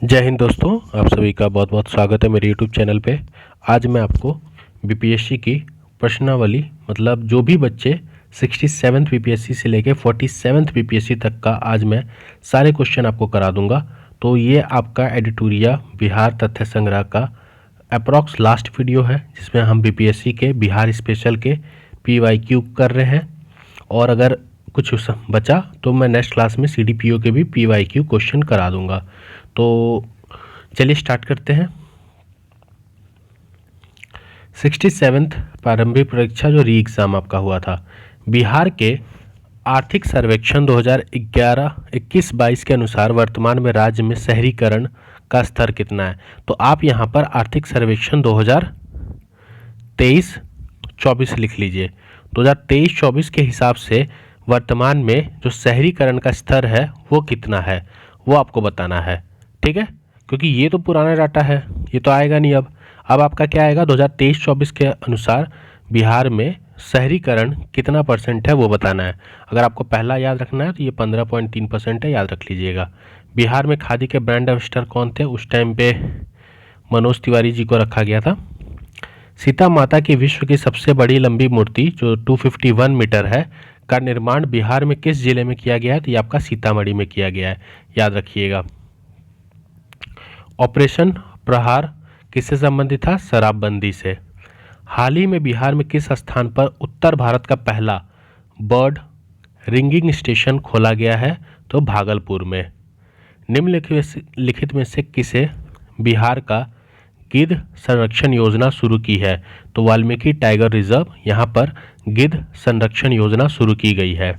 जय हिंद दोस्तों, आप सभी का बहुत बहुत स्वागत है मेरे यूट्यूब चैनल पे। आज मैं आपको बीपीएससी की प्रश्नावली मतलब जो भी बच्चे 67th बीपीएससी से लेके 47th बीपीएससी तक का आज मैं सारे क्वेश्चन आपको करा दूंगा। तो ये आपका एडिटोरिया बिहार तथ्य संग्रह का अप्रॉक्स लास्ट वीडियो है, जिसमें हम बीपीएससी के बिहार स्पेशल के पीवाईक्यू कर रहे हैं। और अगर कुछ बचा तो मैं नेक्स्ट क्लास में सीडीपीओ के भी पीवाईक्यू क्वेश्चन करा दूंगा। तो चलिए स्टार्ट करते हैं। 67th प्रारंभिक परीक्षा जो री एग्ज़ाम आपका हुआ था, बिहार के आर्थिक सर्वेक्षण 2011-21-22 के अनुसार वर्तमान में राज्य में शहरीकरण का स्तर कितना है। तो आप यहाँ पर आर्थिक सर्वेक्षण 2023-24 लिख लीजिए। 2023-24 के हिसाब से वर्तमान में जो शहरीकरण का स्तर है वो कितना है, वो आपको बताना है। ठीक है, क्योंकि ये तो पुराना डाटा है, ये तो आएगा नहीं। अब आपका क्या आएगा, 2023-24 के अनुसार बिहार में शहरीकरण कितना % है वो बताना है। अगर आपको पहला याद रखना है तो ये 15.3% है, याद रख लीजिएगा। बिहार में खादी के ब्रांड एम्बेसडर कौन थे, उस टाइम पे मनोज तिवारी जी को रखा गया था। सीता माता की विश्व की सबसे बड़ी लंबी मूर्ति जो 251 मीटर है का निर्माण बिहार में किस जिले में किया गया है, तो ये आपका सीतामढ़ी में किया गया है, याद रखिएगा। ऑपरेशन प्रहार किससे संबंधित था, शराबबंदी से। हाल ही में बिहार में किस स्थान पर उत्तर भारत का पहला बर्ड रिंगिंग स्टेशन खोला गया है, तो भागलपुर में। निम्नलिखित में से किसे बिहार का गिद्ध संरक्षण योजना शुरू की है, तो वाल्मीकि टाइगर रिजर्व यहाँ पर गिद्ध संरक्षण योजना शुरू की गई है।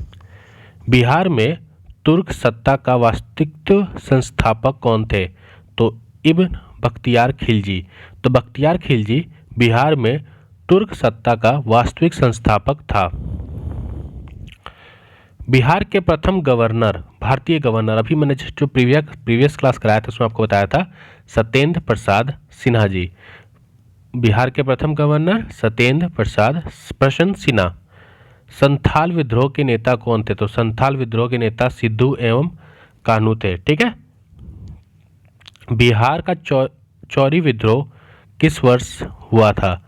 बिहार में तुर्क सत्ता का वास्तविक संस्थापक कौन थे, तो इब्न बख्तियार खिलजी। तो बख्तियार खिलजी बिहार में तुर्क सत्ता का वास्तविक संस्थापक था। बिहार के प्रथम गवर्नर, भारतीय गवर्नर, अभी मैंने जो प्रीवियस क्लास कराया था उसमें आपको बताया था सत्येंद्र प्रसाद सिन्हा जी। बिहार के प्रथम गवर्नर सत्येंद्र प्रसाद प्रसन्न सिन्हा। संथाल विद्रोह के नेता कौन थे, तो संथाल विद्रोह के नेता सिद्धू एवं कान्हू थे। ठीक है। बिहार का चौरी विद्रोह किस वर्ष हुआ था,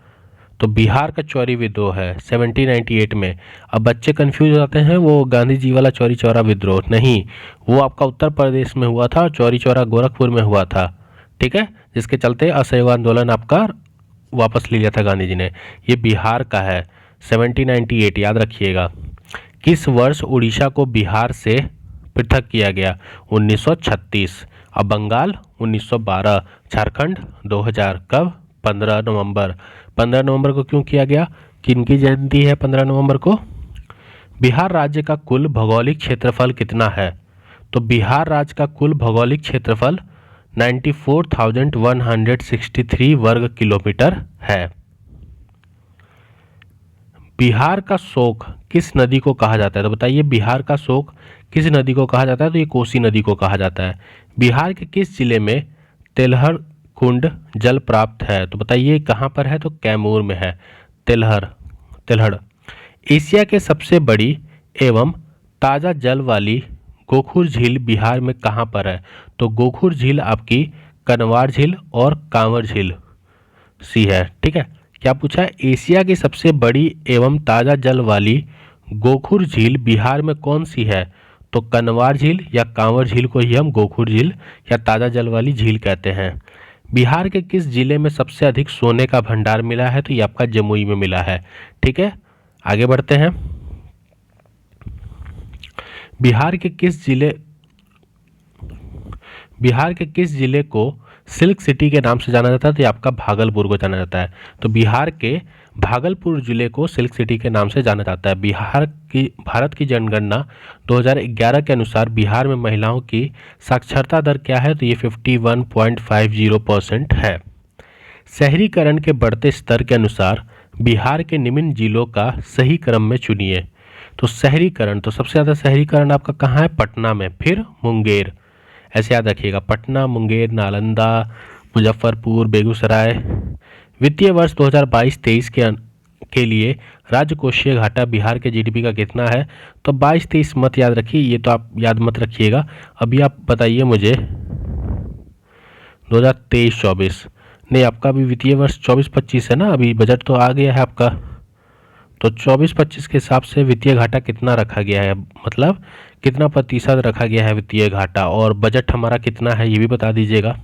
तो बिहार का चौरी विद्रोह है 1798 में। अब बच्चे कंफ्यूज हो जाते हैं, वो गांधी जी वाला चौरी चौरा विद्रोह नहीं, वो आपका उत्तर प्रदेश में हुआ था, चौरी चौरा गोरखपुर में हुआ था। ठीक है, जिसके चलते असहयोग आंदोलन आपका वापस ले लिया था गांधी जी ने। ये बिहार का है 1798, याद रखिएगा। किस वर्ष उड़ीसा को बिहार से पृथक किया गया, 1936। अब बंगाल 1912, झारखंड 2000। कब, 15 नवंबर। 15 नवंबर को क्यों किया गया, किनकी जयंती है 15 नवंबर को। बिहार राज्य का कुल भौगोलिक क्षेत्रफल कितना है, तो बिहार राज्य का कुल भौगोलिक क्षेत्रफल 94,163 वर्ग किलोमीटर है। बिहार का शोक किस नदी को कहा जाता है, तो बताइए बिहार का शोक किस नदी को कहा जाता है, तो ये कोसी नदी को कहा जाता है। बिहार के किस जिले में तेलहर कुंड जल प्राप्त है, तो बताइए कहाँ पर है, तो कैमूर में है तेलहड़। एशिया के सबसे बड़ी एवं ताज़ा जल वाली गोखुर झील बिहार में कहाँ पर है, तो गोखुर झील आपकी कनवार झील और कांवर झील सी है। ठीक है, क्या पूछा है, एशिया की सबसे बड़ी एवं ताज़ा जल वाली गोखुर झील बिहार में कौन सी है, तो कनवार झील या कांवर झील को ही हम गोखुर झील या ताज़ा जल वाली झील कहते हैं। बिहार के किस जिले में सबसे अधिक सोने का भंडार मिला है, तो ये आपका जमुई में मिला है। ठीक है, आगे बढ़ते हैं। बिहार के किस जिले को सिल्क सिटी के नाम से जाना जाता है, तो ये आपका भागलपुर को जाना जाता है। तो बिहार के भागलपुर जिले को सिल्क सिटी के नाम से जाना जाता है। भारत की जनगणना 2011 के अनुसार बिहार में महिलाओं की साक्षरता दर क्या है, तो ये 51.50% है। शहरीकरण के बढ़ते स्तर के अनुसार बिहार के निम्न जिलों का सही क्रम में चुनिए। तो शहरीकरण, तो सबसे ज़्यादा शहरीकरण आपका कहाँ है, पटना में, फिर मुंगेर। ऐसे याद रखिएगा, पटना, मुंगेर, नालंदा, मुजफ्फरपुर, बेगूसराय। वित्तीय वर्ष 2022-23 के लिए राजकोषीय घाटा बिहार के जीडीपी का कितना है, तो 22-23 मत याद रखिए, ये तो आप याद मत रखिएगा। अभी आप बताइए मुझे 2023-24 नहीं, आपका अभी वित्तीय वर्ष 24-25 है ना, अभी बजट तो आ गया है आपका। तो 24-25 के हिसाब से वित्तीय घाटा कितना रखा गया है, मतलब कितना प्रतिशत रखा गया है वित्तीय घाटा, और बजट हमारा कितना है ये भी बता दीजिएगा।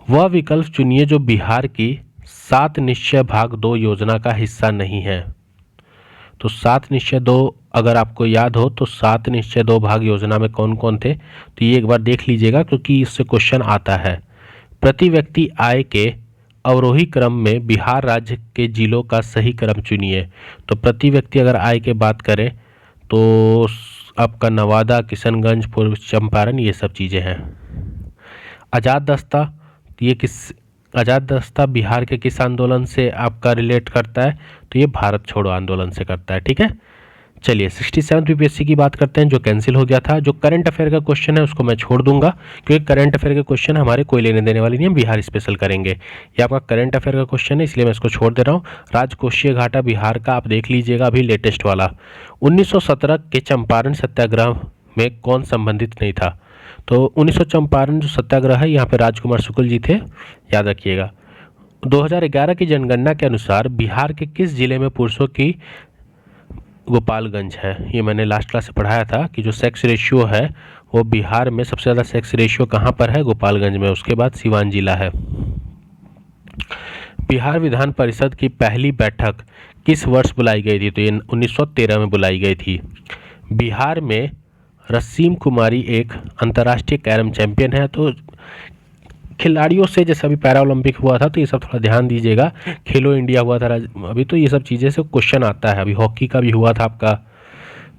वह विकल्प चुनिए जो बिहार की 7 निश्चय भाग 2 योजना का हिस्सा नहीं है। तो 7 निश्चय 2 अगर आपको याद हो तो 7 निश्चय 2 भाग योजना में कौन कौन थे, तो ये एक बार देख लीजिएगा क्योंकि इससे क्वेश्चन आता है। प्रति व्यक्ति आय के अवरोही क्रम में बिहार राज्य के जिलों का सही क्रम चुनिए। तो प्रति व्यक्ति अगर आय के बात करें तो आपका नवादा, किशनगंज, पूर्व चंपारण, ये सब चीज़ें हैं। आज़ाद दस्ता, ये किस आज़ाद दस्ता बिहार के किस आंदोलन से आपका रिलेट करता है, तो ये भारत छोड़ो आंदोलन से करता है। ठीक है, चलिए 67 बीपीएससी की बात करते हैं जो कैंसिल हो गया था। जो करंट अफेयर का क्वेश्चन है उसको मैं छोड़ दूंगा क्योंकि करंट अफेयर के क्वेश्चन हमारे कोई लेने देने वाले नहीं, हम बिहार स्पेशल करेंगे। ये आपका करंट अफेयर का क्वेश्चन है इसलिए मैं इसको छोड़ दे रहा हूँ। राजकोषीय घाटा बिहार का आप देख लीजिएगा अभी लेटेस्ट वाला। 1917 के चंपारण सत्याग्रह में कौन संबंधित नहीं था, तो 1900 चंपारण जो सत्याग्रह है यहाँ पे राजकुमार शुक्ल जी थे, याद रखिएगा। 2011 की जनगणना के अनुसार बिहार के किस जिले में पुरुषों की गोपालगंज है। ये मैंने लास्ट क्लास से पढ़ाया था कि जो सेक्स रेशियो है वो बिहार में सबसे ज़्यादा सेक्स रेशियो कहाँ पर है, गोपालगंज में, उसके बाद सिवान जिला है। बिहार विधान परिषद की पहली बैठक किस वर्ष बुलाई गई थी, तो ये 1913 में बुलाई गई थी। बिहार में रसीम कुमारी एक अंतर्राष्ट्रीय कैरम चैंपियन है। तो खिलाड़ियों से जैसे अभी पैरा ओलंपिक हुआ था तो ये सब थोड़ा ध्यान दीजिएगा, खेलो इंडिया हुआ था अभी, तो ये सब चीज़ें से क्वेश्चन आता है। अभी हॉकी का भी हुआ था आपका।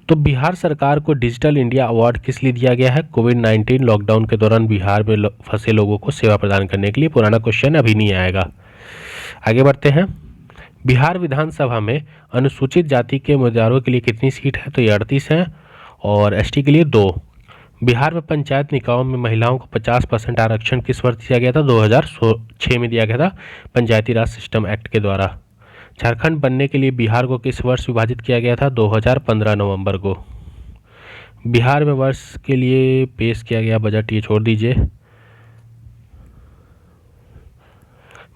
तो बिहार सरकार को डिजिटल इंडिया अवार्ड किस लिए दिया गया है, कोविड-19 लॉकडाउन के दौरान बिहार में फंसे लोगों को सेवा प्रदान करने के लिए। पुराना क्वेश्चन अभी नहीं आएगा। आगे बढ़ते हैं। बिहार विधानसभा में अनुसूचित जाति के उम्मीदवारों के लिए कितनी सीट है, तो ये 38 है और एसटी के लिए 2। बिहार में पंचायत निकायों में महिलाओं को 50% आरक्षण किस वर्ष दिया गया था, 2006 में दिया गया था पंचायती राज सिस्टम एक्ट के द्वारा। झारखंड बनने के लिए बिहार को किस वर्ष विभाजित किया गया था, 2015 नवंबर को। बिहार में वर्ष के लिए पेश किया गया बजट ये छोड़ दीजिए।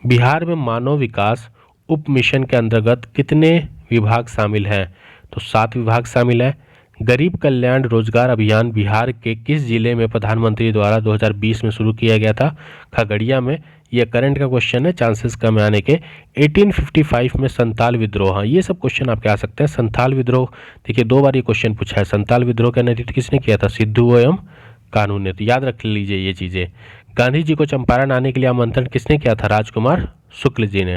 बिहार में मानव विकास उप मिशन के अंतर्गत कितने विभाग शामिल हैं, तो 7 विभाग शामिल हैं। गरीब कल्याण रोजगार अभियान बिहार के किस जिले में प्रधानमंत्री द्वारा 2020 में शुरू किया गया था, खगड़िया में। यह करंट का क्वेश्चन है, चांसेस कम आने के। 1855 में संताल विद्रोह, ये सब क्वेश्चन आपके आ सकते हैं। संताल विद्रोह देखिए 2 बार ये क्वेश्चन पूछा है। संताल विद्रोह का नेतृत्व किसने किया था, सिद्धू एवं कानू ने, तो याद रख लीजिए ये चीज़ें। गांधी जी को चंपारण आने के लिए आमंत्रण किसने किया था, राजकुमार शुक्ल जी ने।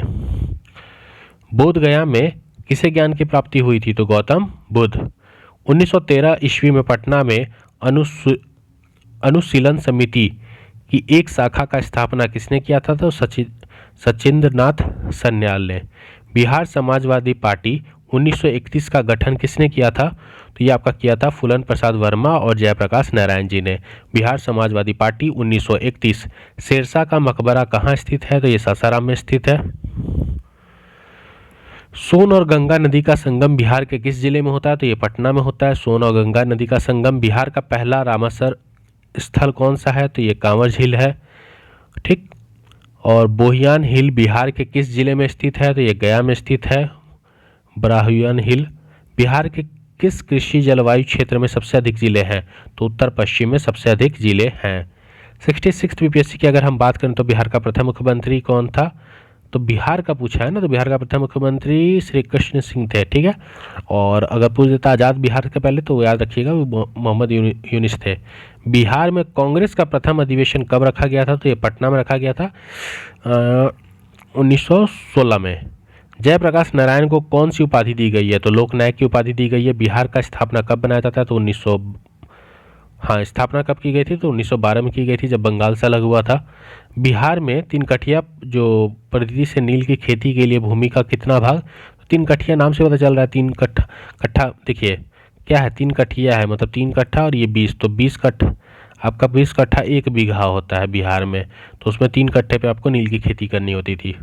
बोध गया में किसे ज्ञान की प्राप्ति हुई थी, तो गौतम बुद्ध। 1913 ईस्वी में पटना में अनुशीलन समिति की एक शाखा का स्थापना किसने किया था, तो सचिंद्रनाथ सन्याल ने। बिहार समाजवादी पार्टी 1931 का गठन किसने किया था, तो ये आपका किया था फूलन प्रसाद वर्मा और जयप्रकाश नारायण जी ने। बिहार समाजवादी पार्टी 1931। शेरशाह का मकबरा कहाँ स्थित है, तो ये सासाराम में स्थित है। सोन और गंगा नदी का संगम बिहार के किस जिले में होता है, तो ये पटना में होता है सोन और गंगा नदी का संगम। बिहार का पहला रामसर स्थल कौन सा है, तो ये कांवर झील है। ठीक, और बोहियान हिल बिहार के किस जिले में स्थित है, तो ये गया में स्थित है ब्राहुयान हिल। बिहार के किस कृषि जलवायु क्षेत्र में सबसे अधिक जिले हैं, तो उत्तर पश्चिम में सबसे अधिक जिले हैं। 66 बीपीएससी की अगर हम बात करें तो बिहार का प्रथम मुख्यमंत्री कौन था, तो बिहार का पूछा है ना, तो बिहार का प्रथम मुख्यमंत्री श्री कृष्ण सिंह थे। ठीक है, और अगर पूछ देता आज़ाद बिहार के पहले तो याद रखिएगा वो मोहम्मद यूनिस थे। बिहार में कांग्रेस का प्रथम अधिवेशन कब रखा गया था, तो ये पटना में रखा गया था 1916 में। जयप्रकाश नारायण को कौन सी उपाधि दी गई है, तो लोकनायक की उपाधि दी गई है। बिहार का स्थापना कब बनाया जाता है, तो स्थापना कब की गई थी, तो 1912 में की गई थी जब बंगाल से अलग हुआ था। बिहार में 3 कठिया जो पद्धति से नील की खेती के लिए भूमि का कितना भाग, 3 कठिया नाम से पता चल रहा है। 3 कट्ठा देखिए क्या है, 3 कठिया है मतलब 3 कट्ठा और ये 20, तो 20 कट्ठा आपका 20 कट्ठा 1 बीघा होता है बिहार में, तो उसमें 3 कट्ठे पे आपको नील की खेती करनी होती थी।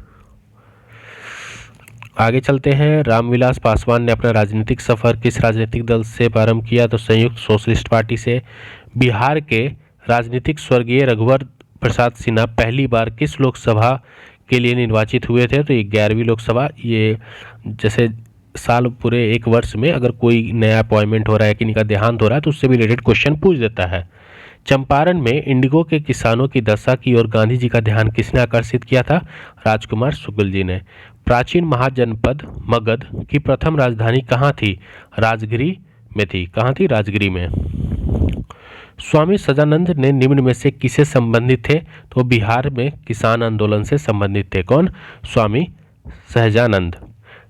आगे चलते हैं। रामविलास पासवान ने अपना राजनीतिक सफर किस राजनीतिक दल से प्रारंभ किया, तो संयुक्त सोशलिस्ट पार्टी से। बिहार के राजनीतिक स्वर्गीय रघुवर प्रसाद सिन्हा पहली बार किस लोकसभा के लिए निर्वाचित हुए थे? तो ये 11वीं लोकसभा। ये जैसे साल पूरे एक वर्ष में अगर कोई नया अपॉइंटमेंट हो रहा है, किसी का देहांत हो रहा है, तो उससे भी रिलेटेड क्वेश्चन पूछ देता है। चंपारण में इंडिगो के किसानों की दशा की ओर गांधी जी का ध्यान किसने आकर्षित किया था? राजकुमार शुक्ल जी ने। प्राचीन महाजनपद मगध की प्रथम राजधानी कहाँ थी? राजगिरी में थी। कहाँ थी? राजगिरी में। स्वामी सदानंद ने निम्न में से किसे संबंधित थे? तो बिहार में किसान आंदोलन से संबंधित थे। कौन? स्वामी सहजानंद।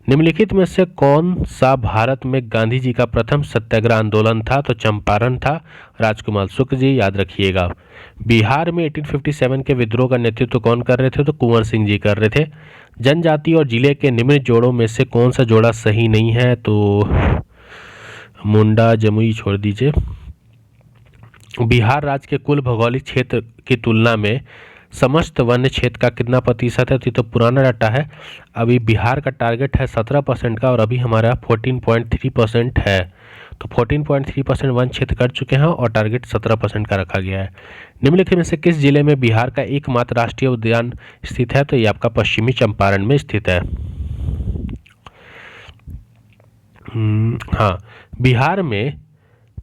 निम्नलिखित में से कौन सा भारत में गांधी जी का प्रथम सत्याग्रह आंदोलन था? तो चंपारण था। राजकुमार शुक्ल जी याद रखिएगा। बिहार में 1857 के विद्रोह का नेतृत्व कौन कर रहे थे? तो कुंवर सिंह जी कर रहे थे। जनजाति और जिले के निम्न जोड़ों में से कौन सा जोड़ा सही नहीं है? तो मुंडा जमुई छोड़ दीजिए। बिहार राज्य के कुल भौगोलिक क्षेत्र की तुलना में समस्त वन्य क्षेत्र का कितना प्रतिशत है? तो पुराना डाटा है। अभी बिहार का टारगेट है 17% का और अभी हमारा 14.3% है। तो 14.3% वन क्षेत्र कर चुके हैं और टारगेट 17% का रखा गया है। निम्नलिखित में से किस जिले में बिहार का एकमात्र राष्ट्रीय उद्यान स्थित है? तो ये आपका पश्चिमी चंपारण में स्थित है। हाँ, बिहार में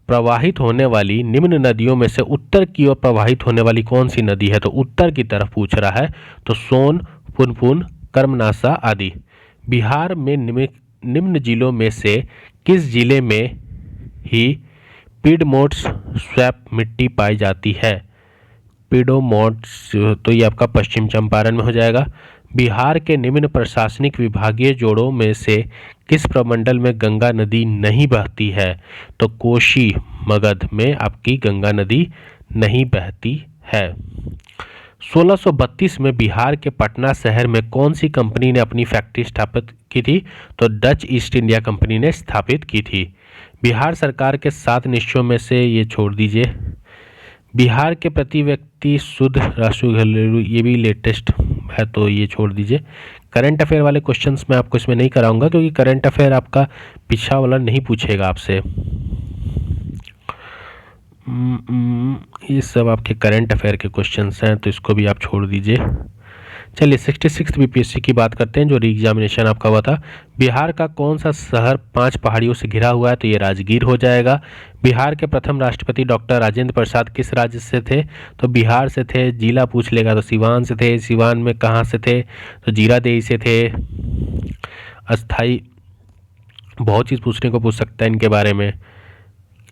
प्रवाहित होने वाली निम्न नदियों में से उत्तर की ओर प्रवाहित होने वाली कौन सी नदी है? तो उत्तर की तरफ पूछ रहा है। तो सोन, पुनपुन, कर्मनाशा आदि। बिहार में निम्न जिलों में से किस जिले में ही पिडमोट्स स्वैप मिट्टी पाई जाती है? पिडोमोट्स, तो ये आपका पश्चिम चंपारण में हो जाएगा। बिहार के निम्न प्रशासनिक विभागीय जोड़ों में से किस प्रमंडल में गंगा नदी नहीं बहती है? तो कोशी मगध में आपकी गंगा नदी नहीं बहती है। 1632 में बिहार के पटना शहर में कौन सी कंपनी ने अपनी फैक्ट्री स्थापित की थी? तो डच ईस्ट इंडिया कंपनी ने स्थापित की थी। बिहार सरकार के 7 निश्चयों में से ये छोड़ दीजिए। बिहार के प्रति व्यक्ति शुद्ध राष्ट्रीय घरेलू, ये भी लेटेस्ट है तो ये छोड़ दीजिए। करंट अफेयर वाले क्वेश्चंस मैं आपको इसमें नहीं कराऊंगा क्योंकि करंट अफेयर आपका पिछड़ा वाला नहीं पूछेगा आपसे। ये सब आपके करंट अफेयर के क्वेश्चंस हैं तो इसको भी आप छोड़ दीजिए। चलिए 66 बीपीएससी की बात करते हैं जो री एग्जामिनेशन आपका हुआ था। बिहार का कौन सा शहर 5 पहाड़ियों से घिरा हुआ है? तो ये राजगीर हो जाएगा। बिहार के प्रथम राष्ट्रपति डॉक्टर राजेंद्र प्रसाद किस राज्य से थे? तो बिहार से थे। जिला पूछ लेगा तो सिवान से थे। सिवान में कहाँ से थे? तो जीरादेई से थे। अस्थाई बहुत चीज़ पूछने को पूछ सकता है इनके बारे में।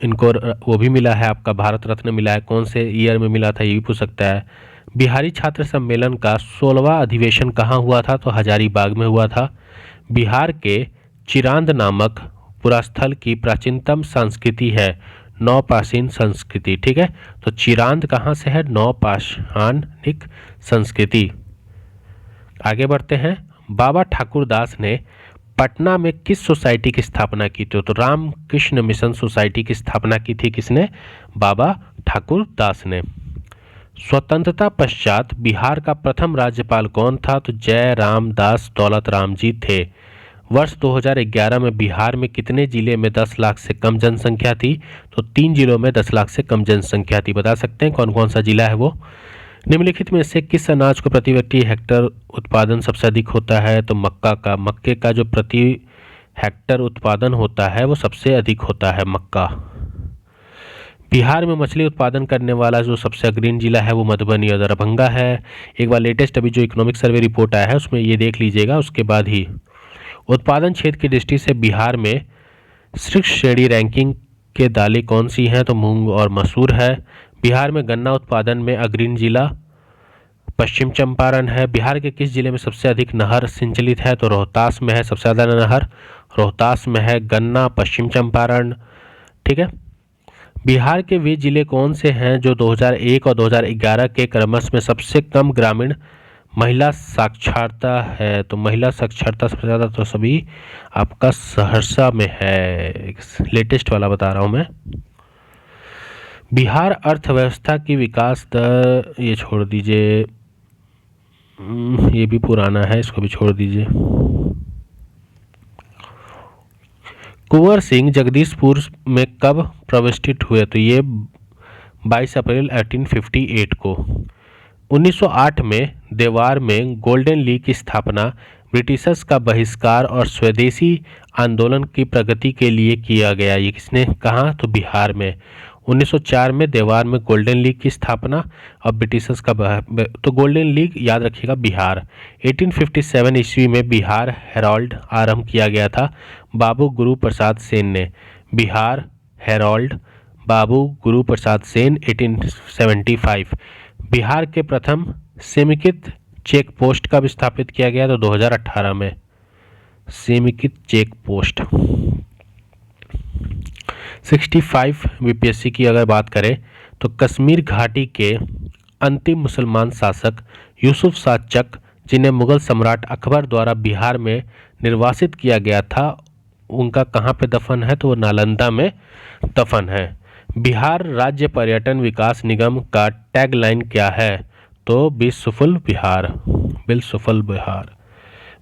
इनको वो भी मिला है, आपका भारत रत्न मिला है, कौन से ईयर में मिला था ये भी पूछ सकता है। बिहारी छात्र सम्मेलन का 16वां अधिवेशन कहाँ हुआ था? तो हजारीबाग में हुआ था। बिहार के चिरांद नामक पुरास्थल की प्राचीनतम संस्कृति है नवपाषाण संस्कृति। ठीक है, तो चिरांद कहाँ से है? नवपाषाणिक संस्कृति। आगे बढ़ते हैं। बाबा ठाकुर दास ने पटना में किस सोसाइटी की स्थापना की थी? तो रामकृष्ण मिशन सोसाइटी की स्थापना की थी किसने? बाबा ठाकुर दास ने। स्वतंत्रता पश्चात बिहार का प्रथम राज्यपाल कौन था? तो जय राम दास दौलत राम जी थे। वर्ष 2011 में बिहार में कितने जिले में 10 लाख से कम जनसंख्या थी? तो 3 जिलों में 10 लाख से कम जनसंख्या थी। बता सकते हैं कौन कौन सा जिला है वो? निम्नलिखित में से किस अनाज को प्रति व्यक्ति हेक्टर उत्पादन सबसे अधिक होता है? तो मक्का का। मक्के का जो प्रति हेक्टर उत्पादन होता है वो सबसे अधिक होता है मक्का। बिहार में मछली उत्पादन करने वाला जो सबसे अग्रणी जिला है वो मधुबनी और दरभंगा है। एक बार लेटेस्ट अभी जो इकोनॉमिक सर्वे रिपोर्ट आया है उसमें ये देख लीजिएगा। उसके बाद ही उत्पादन क्षेत्र की दृष्टि से बिहार में शीर्ष श्रेणी रैंकिंग के दालें कौन सी हैं? तो मूंग और मसूर है। बिहार में गन्ना उत्पादन में अग्रणी जिला पश्चिम चंपारण है। बिहार के किस जिले में सबसे अधिक नहर संचालित है? तो रोहतास में है सबसे ज़्यादा नहर, रोहतास में है। गन्ना पश्चिम चंपारण। ठीक है, बिहार के वे जिले कौन से हैं जो 2001 और 2011 के क्रमश में सबसे कम ग्रामीण महिला साक्षरता है? तो महिला साक्षरता सबसे ज़्यादा तो सभी आपका सहरसा में है। लेटेस्ट वाला बता रहा हूँ मैं। बिहार अर्थव्यवस्था की विकास दर, ये छोड़ दीजिए, ये भी पुराना है, इसको भी छोड़ दीजिए। कुंवर सिंह जगदीशपुर में कब प्रतिष्ठित हुए? तो ये 22 अप्रैल 1858 को। 1908 में देवार में गोल्डन लीग की स्थापना ब्रिटिशर्स का बहिष्कार और स्वदेशी आंदोलन की प्रगति के लिए किया गया। ये किसने कहा? तो बिहार में। 1904 में देवार में गोल्डन लीग की स्थापना और ब्रिटिशर्स का तो गोल्डन लीग याद रखिएगा बिहार। 1857 ईस्वी में बिहार हेराल्ड आरंभ किया गया था बाबू गुरु प्रसाद सेन ने। बिहार हेराल्ड बाबू गुरु प्रसाद सेन 1875। बिहार के प्रथम समेकित चेक पोस्ट कब स्थापित किया गया? तो 2018 में समेकित चेक पोस्ट। 65 बीपीएससी की अगर बात करें तो कश्मीर घाटी के अंतिम मुसलमान शासक यूसुफ शाह चक, जिन्हें मुगल सम्राट अकबर द्वारा बिहार में निर्वासित किया गया था, उनका कहाँ पे दफन है? तो वो नालंदा में दफन है। बिहार राज्य पर्यटन विकास निगम का टैगलाइन क्या है? तो ब्यूटीफुल बिहार, ब्यूटीफुल बिहार।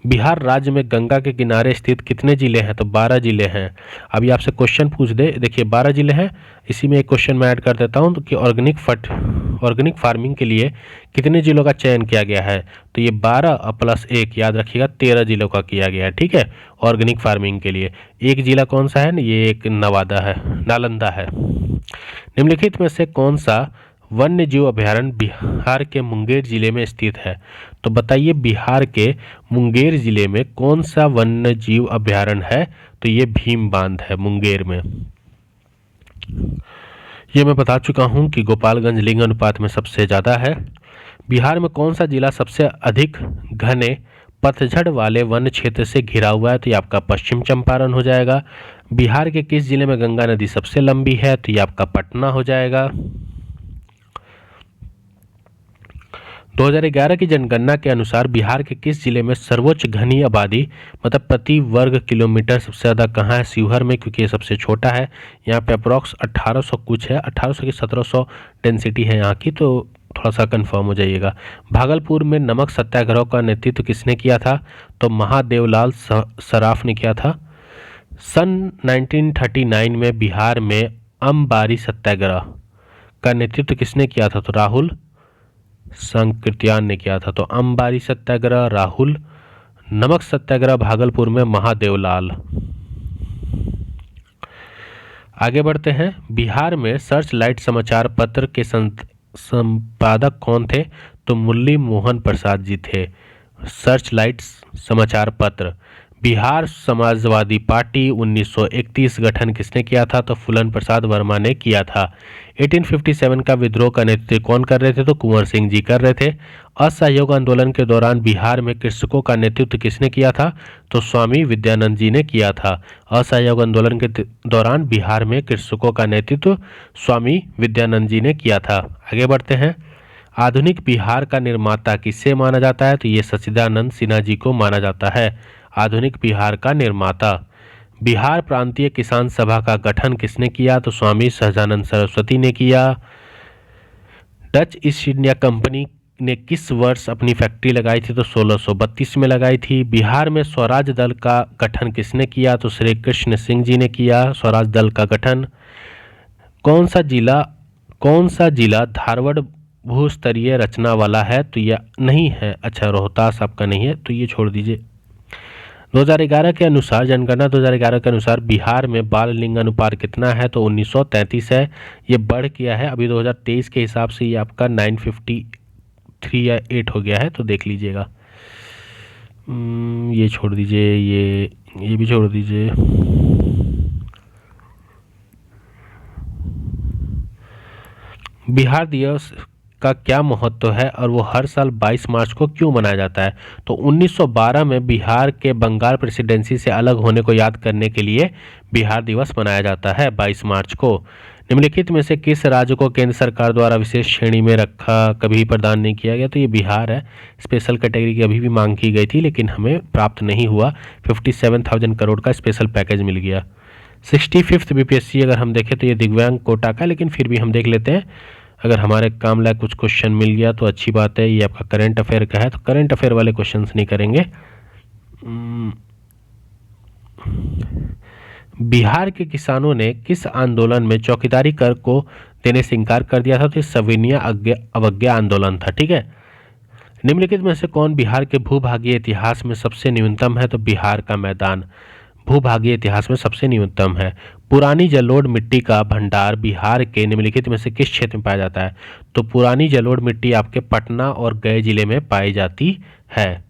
बिहार राज्य में गंगा के किनारे स्थित कितने जिले हैं? तो 12 जिले हैं। अभी आपसे क्वेश्चन पूछ दे, देखिए 12 जिले हैं, इसी में एक क्वेश्चन मैं ऐड कर देता हूं कि ऑर्गेनिक फार्मिंग के लिए कितने जिलों का चयन किया गया है? तो ये 12 प्लस 1 याद रखिएगा 13 जिलों का किया गया है, ठीक है, ऑर्गेनिक फार्मिंग के लिए। एक जिला कौन सा है? ये एक नवादा है, नालंदा है। निम्नलिखित में से कौन सा वन्य जीव अभयारण्य बिहार के मुंगेर जिले में स्थित है? तो बताइए बिहार के मुंगेर जिले में कौन सा वन्य जीव अभयारण्य है? तो ये भीम बांध है मुंगेर में। ये मैं बता चुका हूं कि गोपालगंज लिंग अनुपात में सबसे ज़्यादा है। बिहार में कौन सा जिला सबसे अधिक घने पतझड़ वाले वन क्षेत्र से घिरा हुआ है? तो ये आपका पश्चिम चंपारण हो जाएगा। बिहार के किस जिले में गंगा नदी सबसे लंबी है? तो ये आपका पटना हो जाएगा। 2011 की जनगणना के अनुसार बिहार के किस जिले में सर्वोच्च घनी आबादी मतलब प्रति वर्ग किलोमीटर सबसे ज़्यादा कहाँ है? शिवहर में, क्योंकि ये सबसे छोटा है। यहाँ पे अप्रॉक्स 1800 कुछ है, 1800 की 1700 डेंसिटी है यहाँ की, तो थोड़ा सा कंफर्म हो जाइएगा। भागलपुर में नमक सत्याग्रह का नेतृत्व किसने किया था? तो महादेवलाल सराफ ने किया था। सन 1939 में बिहार में अम्बारी सत्याग्रह का नेतृत्व किसने किया था? तो राहुल संकृत्यान ने किया था। तो अम्बारी सत्याग्रह राहुल, नमक सत्याग्रह भागलपुर में महादेवलाल। आगे बढ़ते हैं। बिहार में सर्च लाइट समाचार पत्र के संपादक कौन थे? तो मुरली मोहन प्रसाद जी थे। सर्च लाइट समाचार पत्र। बिहार समाजवादी पार्टी 1931 गठन किसने किया था? तो फूलन प्रसाद वर्मा ने किया था। 1857 का विद्रोह का नेतृत्व कौन कर रहे थे? तो कुंवर सिंह जी कर रहे थे। असहयोग आंदोलन के दौरान बिहार में कृषकों का नेतृत्व किसने किया था? तो स्वामी विद्यानंद जी ने किया था। असहयोग आंदोलन के दौरान बिहार में कृषकों का नेतृत्व स्वामी विद्यानंद जी ने किया था। आगे बढ़ते हैं। आधुनिक बिहार का निर्माता किसे माना जाता है? तो ये सच्चिदानंद सिन्हा जी को माना जाता है आधुनिक बिहार का निर्माता। बिहार प्रांतीय किसान सभा का गठन किसने किया? तो स्वामी सहजानंद सरस्वती ने किया। डच ईस्ट इंडिया कंपनी ने किस वर्ष अपनी फैक्ट्री लगाई थी? तो 1632 में लगाई थी। बिहार में स्वराज दल का गठन किसने किया? तो श्री कृष्ण सिंह जी ने किया स्वराज दल का गठन। कौन सा जिला धारवाड़ भूस्तरीय रचना वाला है? तो यह नहीं है। अच्छा, रोहतास आपका नहीं है, तो ये छोड़ दीजिए। 2011 के अनुसार, जनगणना 2011 के अनुसार बिहार में बाल लिंग अनुपात कितना है? तो 1933 है। ये बढ़ गया है, अभी 2023 के हिसाब से ये आपका 953 या 8 हो गया है, तो देख लीजिएगा। ये छोड़ दीजिए, ये भी छोड़ दीजिए। बिहार दिवस का क्या महत्व है और वो हर साल 22 मार्च को क्यों मनाया जाता है? तो 1912 में बिहार के बंगाल प्रेसिडेंसी से अलग होने को याद करने के लिए बिहार दिवस मनाया जाता है 22 मार्च को। निम्नलिखित में से किस राज्य को केंद्र सरकार द्वारा विशेष श्रेणी में रखा कभी प्रदान नहीं किया गया? तो ये बिहार है। स्पेशल कैटेगरी की अभी भी मांग की गई थी, लेकिन हमें प्राप्त नहीं हुआ। 57,000 करोड़ का स्पेशल पैकेज मिल गया। 65th बीपीएससी अगर हम देखें तो ये दिव्यांग कोटा का, लेकिन फिर भी हम देख लेते हैं। अगर हमारे काम लायक कुछ क्वेश्चन मिल गया तो अच्छी बात है। ये आपका करंट अफेयर का है, तो करंट अफेयर वाले क्वेश्चंस नहीं करेंगे। बिहार के किसानों ने किस आंदोलन में चौकीदारी कर को देने से इनकार कर दिया था? तो सविनय अवज्ञा आंदोलन था, ठीक है। निम्नलिखित में से कौन बिहार के भूभागीय इतिहास में सबसे न्यूनतम है? तो बिहार का मैदान भूभागीय इतिहास में सबसे न्यूनतम है। पुरानी जलोढ़ मिट्टी का भंडार बिहार के निम्नलिखित में से किस क्षेत्र में पाया जाता है? तो पुरानी जलोढ़ मिट्टी आपके पटना और गया जिले में पाई जाती है।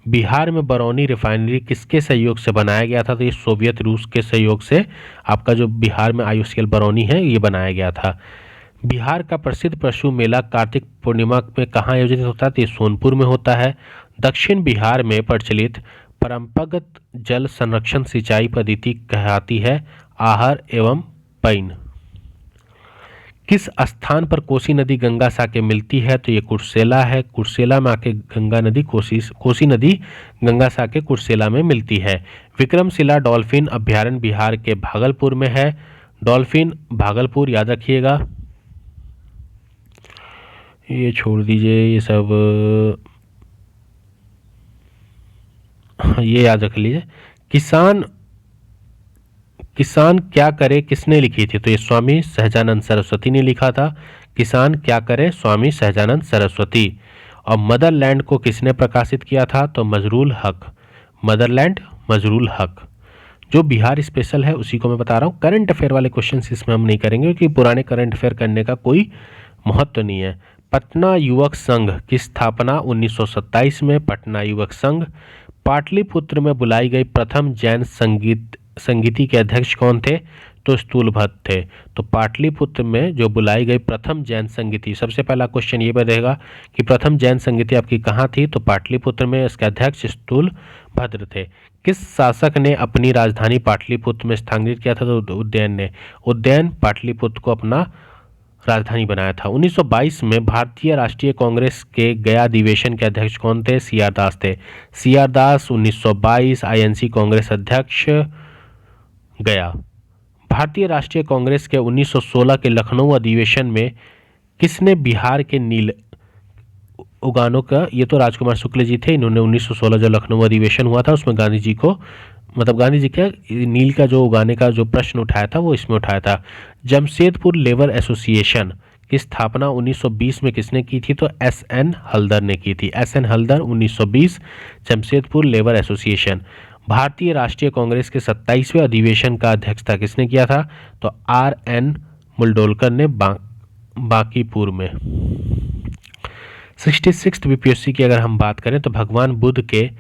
बिहार में बरौनी रिफाइनरी किसके सहयोग से बनाया गया था? तो ये सोवियत रूस के सहयोग से आपका जो बिहार में IOCL बरौनी है ये बनाया गया था। बिहार का प्रसिद्ध पशु मेला कार्तिक पूर्णिमा में कहाँ आयोजित होता है? तो ये सोनपुर में होता है। दक्षिण बिहार में प्रचलित परंपरागत जल संरक्षण सिंचाई पद्धति कहलाती है आहर एवं पैन। किस स्थान पर कोसी नदी गंगा से आके मिलती है? तो ये कुर्सेला है। कुर्सेला में आके गंगा नदी कोसी नदी गंगा से आके कुर्सेला में मिलती है। विक्रमशिला डॉल्फिन अभ्यारण्य बिहार के भागलपुर में है। डॉल्फिन भागलपुर याद रखिएगा, ये छोड़ दीजिए ये सब, ये याद रख लीजिए। किसान क्या करे किसने लिखी थी? तो ये स्वामी सहजानंद सरस्वती ने लिखा था। किसान क्या करे, स्वामी सहजानंद सरस्वती। और मदरलैंड को किसने प्रकाशित किया था? तो मजरूल हक। मदरलैंड मजरूल हक। जो बिहार स्पेशल है उसी को मैं बता रहा हूँ। करंट अफेयर वाले क्वेश्चन इसमें हम नहीं करेंगे क्योंकि पुराने करंट अफेयर करने का कोई महत्व नहीं है। पटना युवक संघ की स्थापना 1927 में। पटना युवक संघ। पाटलिपुत्र में बुलाई गई प्रथम जैन संगीति के अध्यक्ष कौन थे? तो स्थूलभद्र थे। तो पाटलिपुत्र में जो बुलाई गई प्रथम जैन संगीति, सबसे पहला क्वेश्चन ये बनेगा कि प्रथम जैन संगीति आपकी कहाँ थी? तो पाटलिपुत्र में। इसके अध्यक्ष स्थूलभद्र थे। किस शासक ने अपनी राजधानी पाटलिपुत्र में स्थानांतरित किया था? तो उदयन ने। उदयन पाटलिपुत्र को अपना राजधानी बनाया था। 1922 में भारतीय राष्ट्रीय कांग्रेस के गया अधिवेशन के अध्यक्ष कौन थे? CR दास थे। CR दास 1922 INC कांग्रेस अध्यक्ष गया। भारतीय राष्ट्रीय कांग्रेस के 1916 के लखनऊ अधिवेशन में किसने बिहार के नील उगानों का, ये तो राजकुमार शुक्ल जी थे, इन्होंने 1916 जो लखनऊ अधिवेशन हुआ था उसमें गांधी जी को, मतलब गांधी जी का नील का जो उगाने का जो प्रश्न उठाया था वो इसमें उठाया था। जमशेदपुर लेबर एसोसिएशन की स्थापना 1920 में किसने की थी? तो SN हल्दर ने की थी। SN Haldar 1920 Jamshedpur labour association. भारतीय राष्ट्रीय कांग्रेस के 27वें अधिवेशन का अध्यक्षता किसने किया था? तो RN मुलडोलकर ने बांकीपुर में। 66th BPSC की अगर हम बात करें तो भगवान बुद्ध के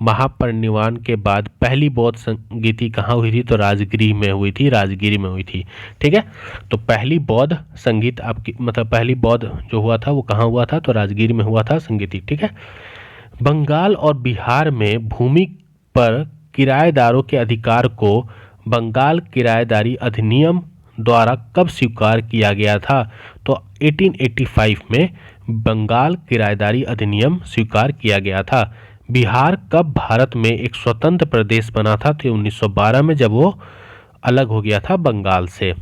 महापरिनिर्वाण के बाद पहली बौद्ध संगीति कहाँ हुई थी? तो राजगिरी में हुई थी। राजगिरी में हुई थी। ठीक है, तो पहली बौद्ध संगीत आपकी मतलब पहली बौद्ध जो हुआ था वो कहाँ हुआ था? तो राजगिरी में हुआ था संगीति। ठीक है, बंगाल और बिहार में भूमि पर किराएदारों के अधिकार को बंगाल किराएदारी अधिनियम द्वारा कब स्वीकार किया गया था? तो 1885 में बंगाल किराएदारी अधिनियम स्वीकार किया गया था। बिहार कब भारत में एक स्वतंत्र प्रदेश बना था? तो 1912 में, जब वो अलग हो गया था बंगाल से।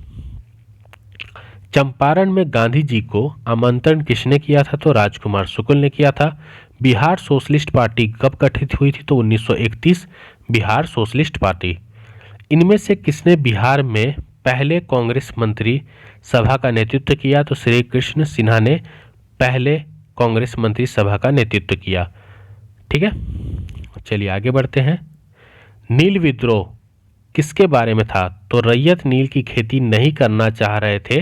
चंपारण में गांधी जी को आमंत्रण किसने किया था? तो राजकुमार शुक्ल ने किया था। बिहार सोशलिस्ट पार्टी कब गठित हुई थी? तो 1931 बिहार सोशलिस्ट पार्टी। इनमें से किसने बिहार में पहले कांग्रेस मंत्री सभा का नेतृत्व किया? तो श्री कृष्ण सिन्हा ने पहले कांग्रेस मंत्री सभा का नेतृत्व किया। ठीक है, चलिए आगे बढ़ते हैं। नील विद्रोह किसके बारे में था? तो रैयत नील की खेती नहीं करना चाह रहे थे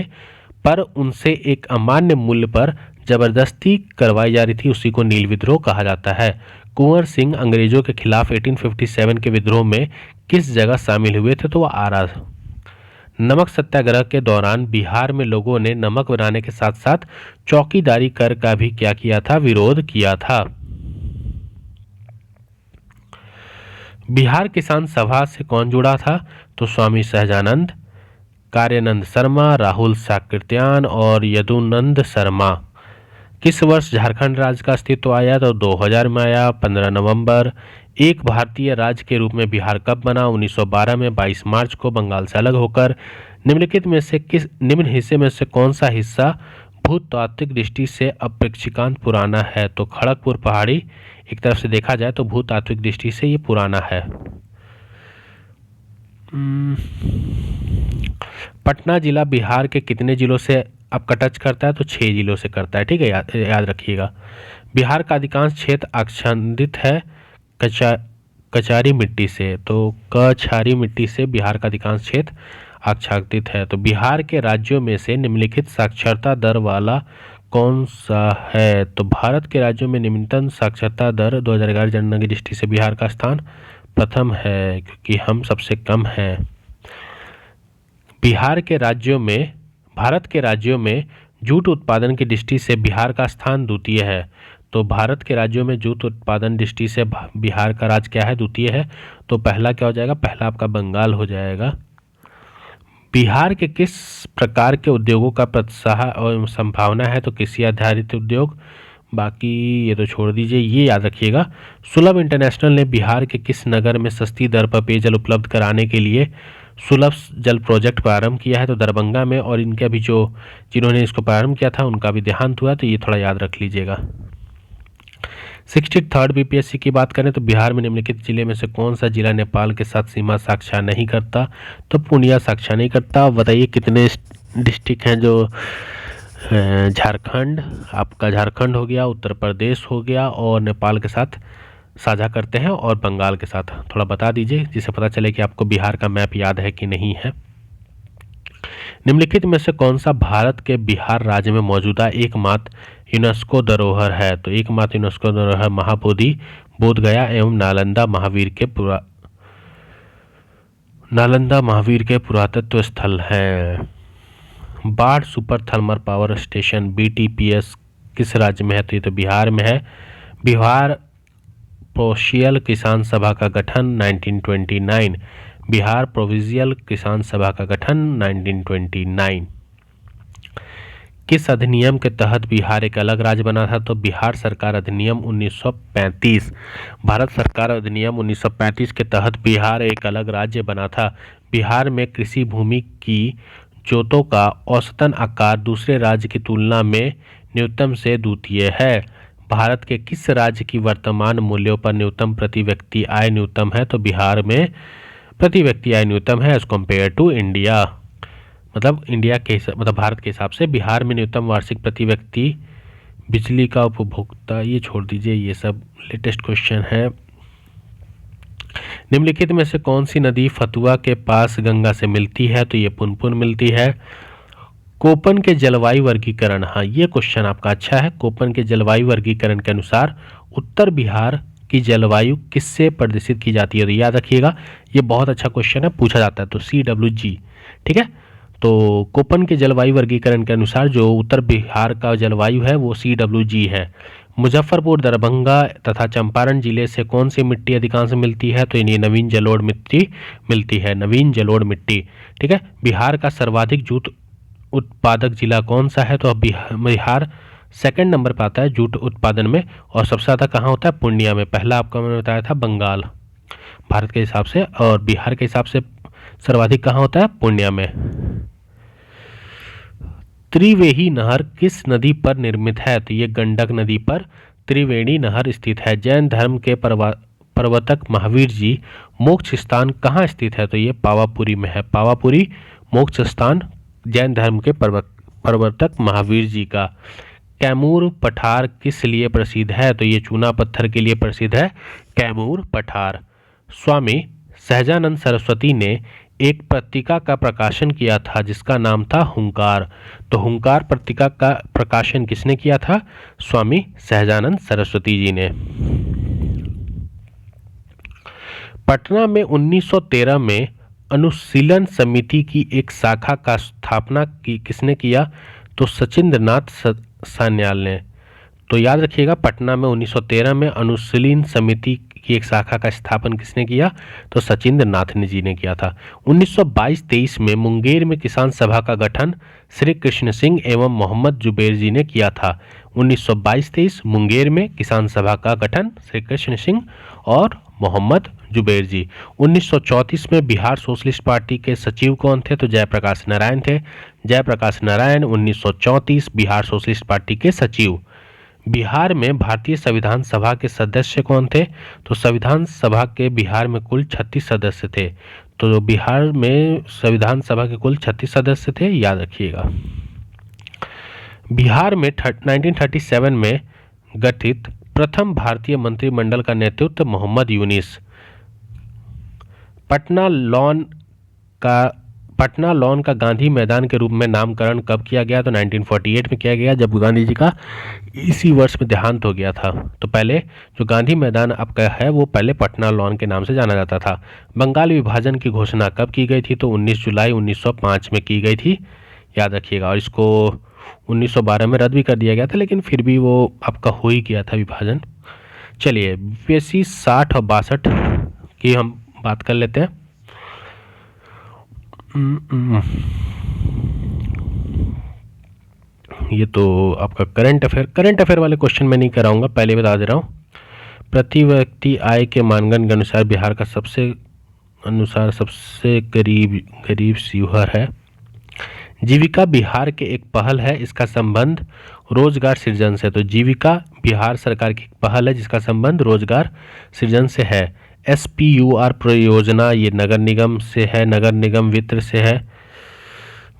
पर उनसे एक अमान्य मूल्य पर जबरदस्ती करवाई जा रही थी, उसी को नील विद्रोह कहा जाता है। कुंवर सिंह अंग्रेजों के खिलाफ 1857 के विद्रोह में किस जगह शामिल हुए थे? तो वह आरा। नमक सत्याग्रह के दौरान बिहार में लोगों ने नमक बनाने के साथ साथ चौकीदारी कर का भी क्या किया था? विरोध किया था। बिहार किसान सभा से कौन जुड़ा था? तो स्वामी सहजानंद, कार्यानंद शर्मा, राहुल साकृत्यायन और यदुनंद शर्मा। किस वर्ष झारखंड राज्य का अस्तित्व आया? तो 2000 में आया, 15 नवंबर। एक भारतीय राज्य के रूप में बिहार कब बना? 1912 में 22 मार्च को बंगाल से अलग होकर। निम्नलिखित में से निम्न हिस्से में से कौन सा हिस्सा भूतात्विक दृष्टि से अपेक्षाकृत पुराना है? तो खड़गपुर पहाड़ी एक तरफ से देखा जाए तो भूतात्विक दृष्टि से ये पुराना है। पटना जिला बिहार के कितने जिलों से आपका टच करता है? तो 6 जिलों से करता है। ठीक है, याद रखिएगा। बिहार का अधिकांश क्षेत्र आच्छादित है कचारी मिट्टी से। तो कछारी मिट्टी से बिहार का अधिकांश क्षेत्र आच्छादित है। तो बिहार के राज्यों में से निम्नलिखित साक्षरता दर वाला कौन सा है? तो भारत के राज्यों में निम्नतम साक्षरता दर 2011 जनगणना की दृष्टि से बिहार का स्थान प्रथम है, क्योंकि हम सबसे कम हैं। भारत के राज्यों में जूट उत्पादन की दृष्टि से बिहार का स्थान द्वितीय है। तो भारत के राज्यों में जूट उत्पादन दृष्टि से बिहार का राज्य क्या है? द्वितीय है। तो पहला क्या हो जाएगा? पहला आपका बंगाल हो जाएगा। बिहार के किस प्रकार के उद्योगों का प्रोत्साहन और संभावना है? तो कृषि आधारित उद्योग। बाकी ये तो छोड़ दीजिए, ये याद रखिएगा। सुलभ इंटरनेशनल ने बिहार के किस नगर में सस्ती दर पर पेयजल उपलब्ध कराने के लिए सुलभ जल प्रोजेक्ट प्रारंभ किया है? तो दरभंगा में। और इनके अभी जिन्होंने इसको प्रारंभ किया था उनका भी देहांत हुआ, तो ये थोड़ा याद रख लीजिएगा। 63rd बीपीएससी की बात करें तो बिहार में निम्नलिखित जिले में से कौन सा जिला नेपाल के साथ सीमा साझा नहीं करता? तो पूर्णिया साझा नहीं करता। बताइए कितने डिस्ट्रिक्ट हैं जो झारखंड, आपका झारखंड हो गया, उत्तर प्रदेश हो गया और नेपाल के साथ साझा करते हैं, और बंगाल के साथ। थोड़ा बता दीजिए जिससे पता चले कि आपको बिहार का मैप याद है कि नहीं है। निम्नलिखित में से कौन सा भारत के बिहार राज्य में मौजूदा एकमात्र यूनेस्को धरोहर है? तो एकमात्र यूनेस्को धरोहर महाबोधि, बोधगया एवं नालंदा महावीर के पुरातत्व स्थल हैं। बाढ़ super thermal power station BTPS किस राज्य में है? तो ये तो बिहार में है। बिहार प्रोविंशियल किसान सभा का गठन 1929। बिहार प्रोविंशियल किसान सभा का गठन 1929। किस अधिनियम के तहत बिहार एक अलग राज्य बना था? तो बिहार सरकार अधिनियम 1935। भारत सरकार अधिनियम 1935 के तहत बिहार एक अलग राज्य बना था। बिहार में कृषि भूमि की जोतों का औसतन आकार दूसरे राज्य की तुलना में न्यूनतम से द्वितीय है। भारत के किस राज्य की वर्तमान मूल्यों पर न्यूनतम प्रति व्यक्ति आय न्यूनतम है? तो बिहार में प्रति व्यक्ति आय न्यूनतम है एज कम्पेयर टू इंडिया। मतलब भारत के हिसाब से बिहार में न्यूनतम वार्षिक प्रति व्यक्ति बिजली का उपभोक्ता। ये छोड़ दीजिए, ये सब लेटेस्ट क्वेश्चन है। निम्नलिखित में से कौन सी नदी फतुआ के पास गंगा से मिलती है? तो ये पुनपुन मिलती है। कोपन के जलवायु वर्गीकरण, हाँ ये क्वेश्चन आपका अच्छा है। कोपन के जलवायु वर्गीकरण के अनुसार उत्तर बिहार की जलवायु किससे प्रदर्शित की जाती है? तो याद रखिएगा, ये बहुत अच्छा क्वेश्चन है, पूछा जाता है। तो CWG, ठीक है। तो कोपन के जलवायु वर्गीकरण के अनुसार जो उत्तर बिहार का जलवायु है वो CWG है। मुजफ्फरपुर, दरभंगा तथा चंपारण जिले से कौन सी मिट्टी अधिकांश मिलती है? तो ये नवीन जलोढ़ मिट्टी मिलती है, नवीन जलोढ़ मिट्टी, ठीक है। बिहार का सर्वाधिक जूट उत्पादक जिला कौन सा है? तो बिहार सेकंड नंबर पर आता है जूट उत्पादन में, और सबसे ज़्यादा कहाँ होता है? पूर्णिया में। पहला आपका मैंने बताया था बंगाल भारत के हिसाब से, और बिहार के हिसाब से सर्वाधिक कहाँ होता है? पूर्णिया में। त्रिवेणी नहर किस नदी पर निर्मित है? तो ये गंडक नदी पर त्रिवेणी नहर स्थित है। जैन धर्म के प्रवर्तक महावीर जी मोक्ष स्थान कहाँ स्थित है? तो ये पावापुरी में है। पावापुरी मोक्ष स्थान जैन धर्म के प्रवर्तक महावीर जी का। कैमूर पठार किस लिए प्रसिद्ध है? तो ये चूना पत्थर के लिए प्रसिद्ध है कैमूर पठार। स्वामी सहजानंद सरस्वती ने एक पत्रिका का प्रकाशन किया था जिसका नाम था हुंकार। तो हुंकार पत्रिका का प्रकाशन किसने किया था? स्वामी सहजानंद सरस्वती जी ने। पटना में 1913 में अनुशीलन समिति की एक शाखा का स्थापना किसने किया? तो सचिंद्रनाथ सान्याल ने। तो याद रखिएगा, पटना में 1913 में अनुशीलन समिति की एक शाखा का स्थापन किसने किया? तो सचिंद्रनाथ जी ने किया था। 1922-23 में मुंगेर में किसान सभा का गठन श्री कृष्ण सिंह एवं मोहम्मद जुबैर जी ने किया था। 1922-23 मुंगेर में किसान सभा का गठन श्री कृष्ण सिंह और मोहम्मद जुबैर जी। 1934 में बिहार सोशलिस्ट पार्टी के सचिव कौन थे? तो जयप्रकाश नारायण थे। जयप्रकाश नारायण 1934 बिहार सोशलिस्ट पार्टी के सचिव। बिहार में भारतीय संविधान सभा के सदस्य कौन थे? तो संविधान सभा के बिहार में कुल 36 सदस्य थे। तो बिहार में संविधान सभा के कुल 36 सदस्य थे, याद रखिएगा। बिहार में 1937 में गठित प्रथम भारतीय मंत्रिमंडल का नेतृत्व मोहम्मद यूनिस। पटना लॉन का गांधी मैदान के रूप में नामकरण कब किया गया? तो 1948 में किया गया, जब गांधी जी का इसी वर्ष में देहांत हो गया था। तो पहले जो गांधी मैदान आपका है वो पहले पटना लॉन के नाम से जाना जाता था। बंगाल विभाजन की घोषणा कब की गई थी? तो 19 जुलाई 1905 में की गई थी, याद रखिएगा। और इसको 1912 में रद्द भी कर दिया गया था, लेकिन फिर भी वो आपका हो ही गया था विभाजन। चलिए यूपीएससी 60 और 62 की हम बात कर लेते हैं। ये तो आपका करंट अफेयर वाले क्वेश्चन मैं नहीं कराऊंगा, पहले बता दे रहा हूँ। प्रति व्यक्ति आय के मानगण के अनुसार बिहार का सबसे गरीब शिवहर है। जीविका बिहार के एक पहल है, इसका संबंध रोजगार सृजन से। तो जीविका बिहार सरकार की एक पहल है जिसका संबंध रोजगार सृजन से है। SPUR परियोजना ये नगर निगम से है, नगर निगम वित्त से है।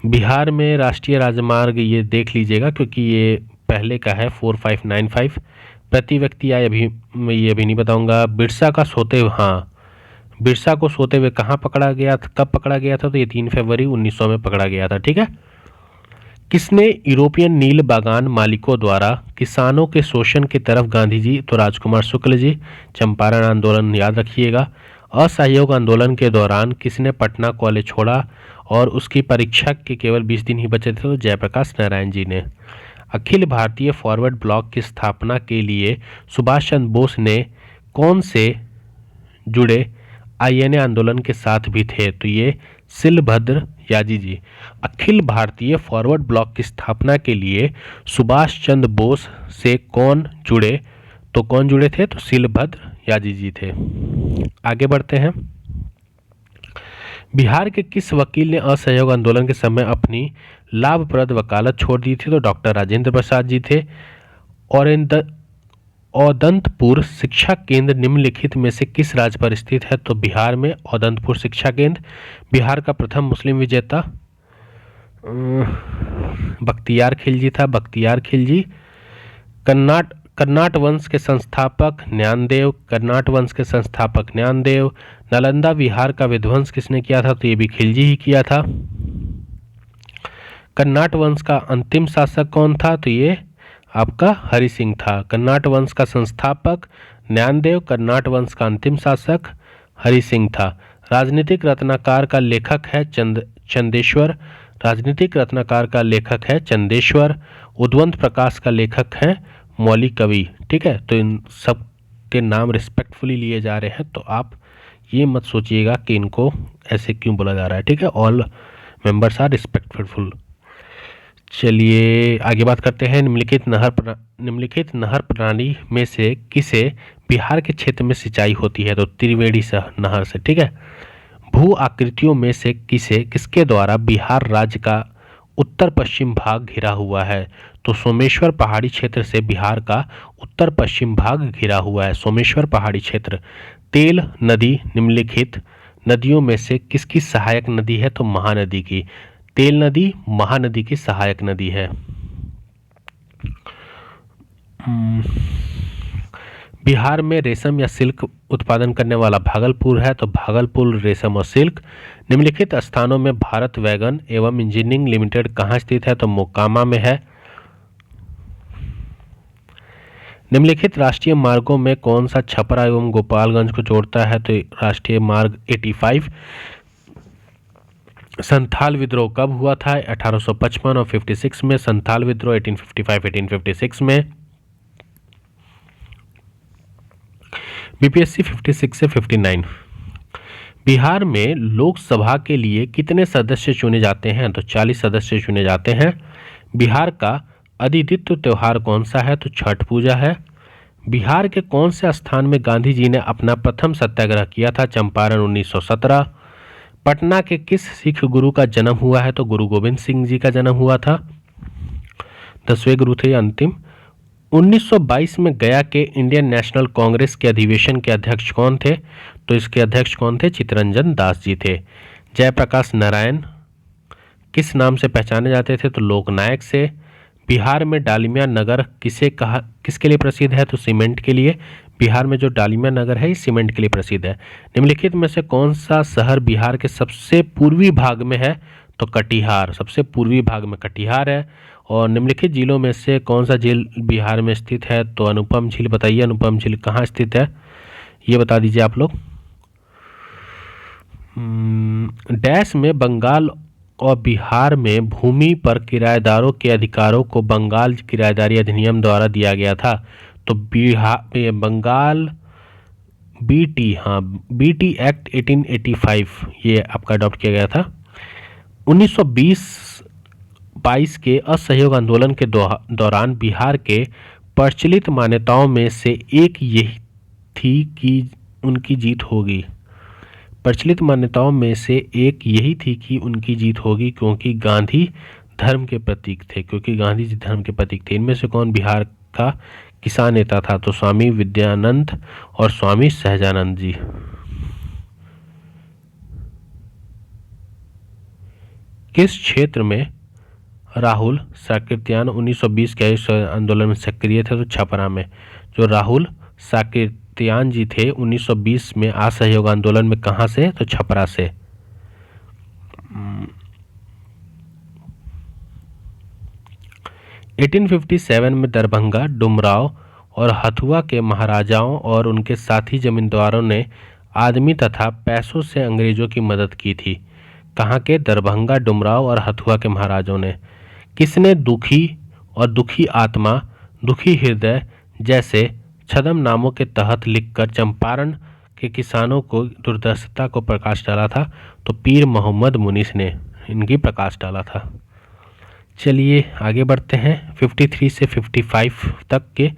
बिहार में राष्ट्रीय राजमार्ग ये देख लीजिएगा क्योंकि ये पहले का है 4595। प्रति व्यक्ति आय अभी मैं ये अभी नहीं बताऊंगा। बिरसा को सोते हुए कहाँ पकड़ा गया था, कब पकड़ा गया था? तो ये 3 फरवरी 1900 में पकड़ा गया था, ठीक है। किसने यूरोपियन नील बागान मालिकों द्वारा किसानों के शोषण की तरफ गांधी जी? तो राजकुमार शुक्ल जी। चंपारण आंदोलन याद रखिएगा। असहयोग आंदोलन के दौरान किसने पटना कॉलेज छोड़ा और उसकी परीक्षा के केवल 20 दिन ही बचे थे? तो जयप्रकाश नारायण जी ने। अखिल भारतीय फॉरवर्ड ब्लॉक की स्थापना के लिए सुभाष चंद्र बोस ने कौन से जुड़े INA आंदोलन के साथ भी थे? तो ये शिलभद्र याजी जी। अखिल भारतीय फॉरवर्ड ब्लॉक की स्थापना के लिए सुभाष चंद्र बोस से कौन जुड़े? तो कौन जुड़े थे? तो शिलभद्र याजी जी थे। आगे बढ़ते हैं। बिहार के किस वकील ने असहयोग आंदोलन के समय अपनी लाभप्रद वकालत छोड़ दी थी? तो डॉक्टर राजेंद्र प्रसाद जी थे। औदंतपुर शिक्षा केंद्र निम्नलिखित में से किस राज्य पर स्थित है? तो बिहार में औदंतपुर शिक्षा केंद्र। बिहार का प्रथम मुस्लिम विजेता बख्तियार खिलजी था, बख्तियार खिलजी। कर्नाट वंश के संस्थापक ज्ञानदेव। नालंदा विहार का विध्वंस किसने किया था? तो ये भी खिलजी ही किया था। कर्नाट वंश का अंतिम शासक कौन था? तो ये आपका हरि सिंह था। कर्नाट वंश का संस्थापक ज्ञानदेव, कर्नाट वंश का अंतिम शासक हरि सिंह था। राजनीतिक रत्नाकर का लेखक है चंदेश्वर। राजनीतिक रत्नाकर का लेखक है चंदेश्वर। उद्वंत प्रकाश का लेखक है मौलिक कवि, ठीक है। तो इन सब के नाम रिस्पेक्टफुली लिए जा रहे हैं, तो आप ये मत सोचिएगा कि इनको ऐसे क्यों बोला जा रहा है, ठीक है। All members are respectful. चलिए आगे बात करते हैं। निम्नलिखित नहर प्रणाली में से किसे बिहार के क्षेत्र में सिंचाई होती है? तो त्रिवेणी नहर से, ठीक है। भू आकृतियों में से किसके द्वारा बिहार राज्य का उत्तर पश्चिम भाग घिरा हुआ है? तो सोमेश्वर पहाड़ी क्षेत्र से बिहार का उत्तर पश्चिम भाग घिरा हुआ है, सोमेश्वर पहाड़ी क्षेत्र। तेल नदी निम्नलिखित नदियों में से किसकी सहायक नदी है? तो महानदी की। तेल नदी महानदी की सहायक नदी है। बिहार में रेशम या सिल्क उत्पादन करने वाला भागलपुर है, तो भागलपुर रेशम और सिल्क। निम्नलिखित स्थानों में भारत वैगन एवं इंजीनियरिंग लिमिटेड कहाँ स्थित है? तो मोकामा में है। निम्नलिखित राष्ट्रीय मार्गों में कौन सा छपरा एवं गोपालगंज को जोड़ता है? तो राष्ट्रीय मार्ग 85। संथाल विद्रोह कब हुआ था? 1855 और 56 में। संथाल विद्रोह 1855-1856 में। बीपीएससी 56 से 59। बिहार में लोकसभा के लिए कितने सदस्य चुने जाते हैं? तो 40 सदस्य चुने जाते हैं। बिहार का अधिदित्व त्योहार कौन सा है? तो छठ पूजा है। बिहार के कौन से स्थान में गांधी जी ने अपना प्रथम सत्याग्रह किया था? चंपारण 1917। पटना के किस सिख गुरु का जन्म हुआ है? तो गुरु गोविंद सिंह जी का जन्म हुआ था, 10वें गुरु थे अंतिम। 1922 में गया के इंडियन नेशनल कांग्रेस के अधिवेशन के अध्यक्ष कौन थे? तो इसके अध्यक्ष कौन थे? चित्तरंजन दास जी थे। जयप्रकाश नारायण किस नाम से पहचाने जाते थे? तो लोकनायक से। बिहार में डालमिया नगर किसके लिए प्रसिद्ध है? तो सीमेंट के लिए। बिहार में जो डालमिया नगर है ये सीमेंट के लिए प्रसिद्ध है। निम्नलिखित में से कौन सा शहर बिहार के सबसे पूर्वी भाग में है? तो कटिहार, सबसे पूर्वी भाग में कटिहार है। और निम्नलिखित झीलों में से कौन सा झील बिहार में स्थित है? तो अनुपम झील। बताइए अनुपम झील कहाँ स्थित है, ये बता दीजिए आप लोग। डैश में बंगाल और बिहार में भूमि पर किराएदारों के अधिकारों को बंगाल किराएदारी अधिनियम द्वारा दिया गया था। तो बिहार बंगाल बीटी एक्ट 1885 ये आपका अडॉप्ट किया गया था। 1920-22 के असहयोग आंदोलन के दौरान बिहार के प्रचलित मान्यताओं में से एक यही थी कि उनकी जीत होगी। प्रचलित मान्यताओं में से एक यही थी कि उनकी जीत होगी क्योंकि गांधी धर्म के प्रतीक थे, क्योंकि गांधी जी धर्म के प्रतीक थे। इनमें से कौन बिहार का किसान नेता था? तो स्वामी विद्यानंद और स्वामी सहजानंद जी। किस क्षेत्र में राहुल साकृत्यायन 1920 के आंदोलन में सक्रिय थे? तो छपरा में। जो राहुल साकृत्यायन जी थे 1920 में असहयोग आंदोलन में कहां से? तो छपरा से। - 1857 में दरभंगा, डुमराव और हथुआ के महाराजाओं और उनके साथी जमींदारों ने आदमी तथा पैसों से अंग्रेजों की मदद की थी। कहाँ के? दरभंगा, डुमराव और हथुआ के महाराजों ने। किसने दुखी और दुखी आत्मा, दुखी हृदय जैसे छद्म नामों के तहत लिखकर चंपारण के किसानों को दुर्दशा को प्रकाश डाला था? तो पीर मोहम्मद मुनीस ने इनकी प्रकाश डाला था। चलिए आगे बढ़ते हैं 53 से 55 तक के।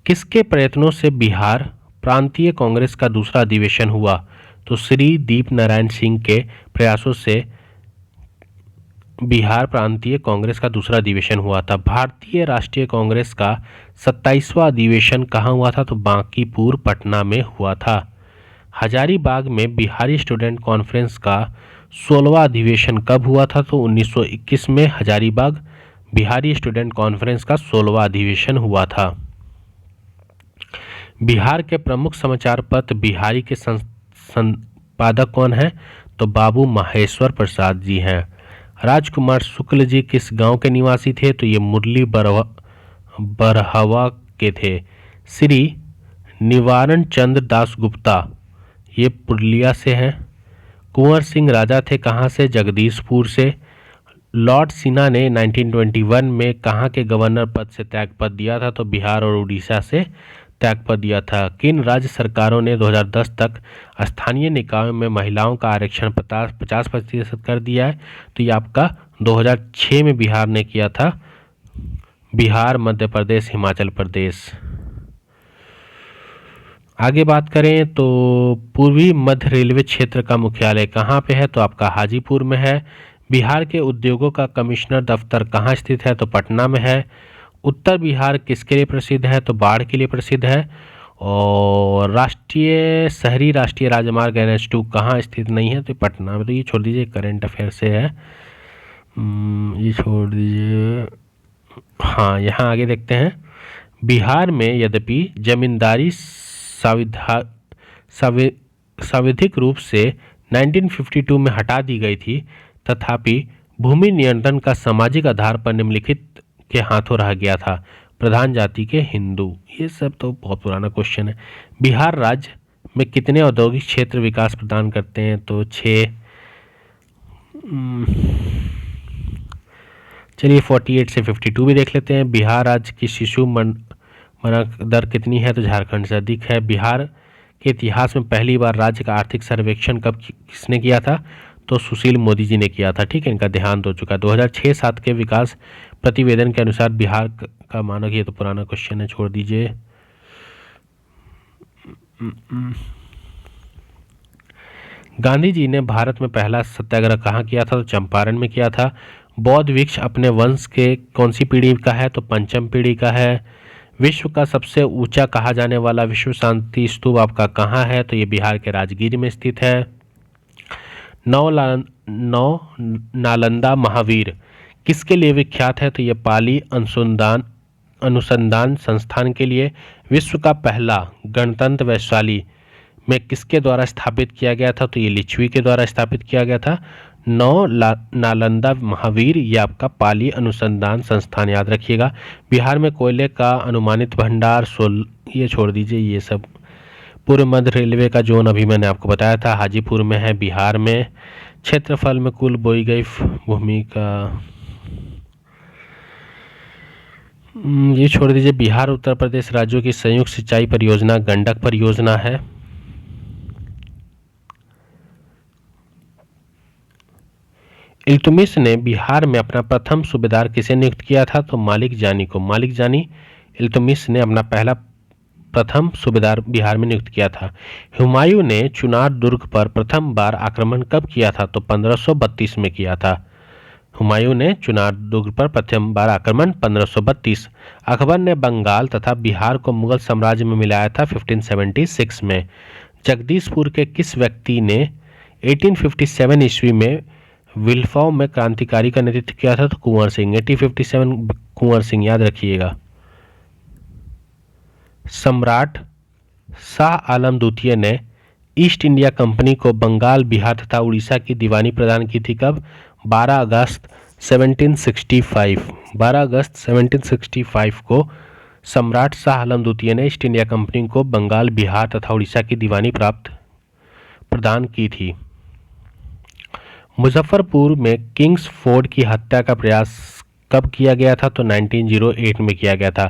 किसके प्रयत्नों से बिहार प्रांतीय कांग्रेस का दूसरा अधिवेशन हुआ? तो श्री दीप नारायण सिंह के प्रयासों से बिहार प्रांतीय कांग्रेस का दूसरा अधिवेशन हुआ था। भारतीय राष्ट्रीय कांग्रेस का 27वां अधिवेशन कहाँ हुआ था? तो बांकीपुर पटना में हुआ था। हजारीबाग में बिहारी स्टूडेंट कॉन्फ्रेंस का 16वां अधिवेशन कब हुआ था? तो 1921 में हजारीबाग बिहारी स्टूडेंट कॉन्फ्रेंस का 16वां अधिवेशन हुआ था। बिहार के प्रमुख समाचार पत्र बिहारी के संपादक कौन हैं? तो बाबू महेश्वर प्रसाद जी हैं। राजकुमार शुक्ल जी किस गांव के निवासी थे? तो ये मुरली बरहवा के थे। श्री निवारण चंद्र दास गुप्ता ये पुरुलिया से हैं। कुंवर सिंह राजा थे कहाँ से? जगदीशपुर से। लॉर्ड सिन्हा ने 1921 में कहाँ के गवर्नर पद से त्यागपत्र दिया था? तो बिहार और उड़ीसा से त्यागपत्र दिया था। किन राज्य सरकारों ने 2010 तक स्थानीय निकायों में महिलाओं का आरक्षण 50% कर दिया है? तो ये आपका 2006 में बिहार ने किया था। बिहार, मध्य प्रदेश, हिमाचल प्रदेश। आगे बात करें तो पूर्वी मध्य रेलवे क्षेत्र का मुख्यालय कहाँ पे है? तो आपका हाजीपुर में है। बिहार के उद्योगों का कमिश्नर दफ्तर कहाँ स्थित है? तो पटना में है। उत्तर बिहार किसके लिए प्रसिद्ध है? तो बाढ़ के लिए प्रसिद्ध है। और राष्ट्रीय राजमार्ग NH2 कहाँ स्थित नहीं है? तो पटना में। तो ये छोड़ दीजिए, करंट अफेयर से है, ये छोड़ दीजिए। हाँ, यहाँ आगे देखते हैं। बिहार में यद्यपि जमींदारी सांविधिक रूप से 1952 में हटा दी गई थी, तथापि भूमि नियंत्रण का सामाजिक आधार पर निम्नलिखित के हाथों रह गया था। प्रधान जाति के हिंदू। ये सब तो बहुत पुराना क्वेश्चन है। बिहार राज्य में कितने औद्योगिक क्षेत्र विकास प्रदान करते हैं? तो 6। चलिए 48 से 52 भी देख लेते हैं। बिहार राज्य की शिशु मरण दर कितनी है? तो झारखंड से अधिक है। बिहार के इतिहास में पहली बार राज्य का आर्थिक सर्वेक्षण कब किसने किया था? तो सुशील मोदी जी ने किया था। ठीक है, इनका देहांत हो चुका है। 2006-7 के विकास प्रतिवेदन के अनुसार बिहार का मानक, ये तो पुराना क्वेश्चन है, छोड़ दीजिए। गांधी जी ने भारत में पहला सत्याग्रह कहाँ किया था? तो चंपारण में किया था। बौद्ध वृक्ष अपने वंश के कौन सी पीढ़ी का है? तो पंचम पीढ़ी का है। विश्व का सबसे ऊंचा कहा जाने वाला विश्व शांति स्तूप आपका कहाँ है? तो ये बिहार के राजगीर में स्थित है। नौ नालंदा महावीर किसके लिए विख्यात है? तो ये पाली अनुसंधान संस्थान के लिए। विश्व का पहला गणतंत्र वैशाली में किसके द्वारा स्थापित किया गया था? तो ये लिच्छवी के द्वारा स्थापित किया गया था। नालंदा महावीर, ये आपका पाली अनुसंधान संस्थान, याद रखिएगा। बिहार में कोयले का अनुमानित भंडार ये छोड़ दीजिए, ये सब। पूर्व मध्य रेलवे का जोन अभी मैंने आपको बताया था, हाजीपुर में है, बिहार में। क्षेत्रफल में कुल बोई गई भूमि का ये छोड़ दीजिए। बिहार उत्तर प्रदेश राज्यों की संयुक्त सिंचाई परियोजना गंडक परियोजना है। इल्तुतमिश ने बिहार में अपना प्रथम सूबेदार किसे नियुक्त किया था? तो मालिक जानी को। मालिक जानी इल्तुतमिश ने अपना पहला प्रथम सूबेदार बिहार में नियुक्त किया था। हुमायूं ने चुनार दुर्ग पर प्रथम बार आक्रमण कब किया था? तो 1532 में किया था। हुमायूं ने चुनार दुर्ग पर प्रथम बार आक्रमण 1532। अकबर ने बंगाल तथा बिहार को मुगल साम्राज्य में मिलाया था 1576 में। जगदीशपुर के किस व्यक्ति ने 1857 ईस्वी में विल्फाओ में क्रांतिकारी का नेतृत्व किया था? तो कुंवर सिंह। 1857 कुंवर सिंह, याद रखिएगा। सम्राट शाह आलम द्वितीय ने ईस्ट इंडिया कंपनी को बंगाल, बिहार तथा उड़ीसा की दीवानी प्रदान की थी कब? 12 अगस्त 1765। 12 अगस्त 1765 को सम्राट शाह आलम द्वितीय ने ईस्ट इंडिया कंपनी को बंगाल, बिहार तथा उड़ीसा की दीवानी प्रदान की थी। मुजफ्फरपुर में किंग्स फोर्ड की हत्या का प्रयास कब किया गया था? तो 1908 में किया गया था।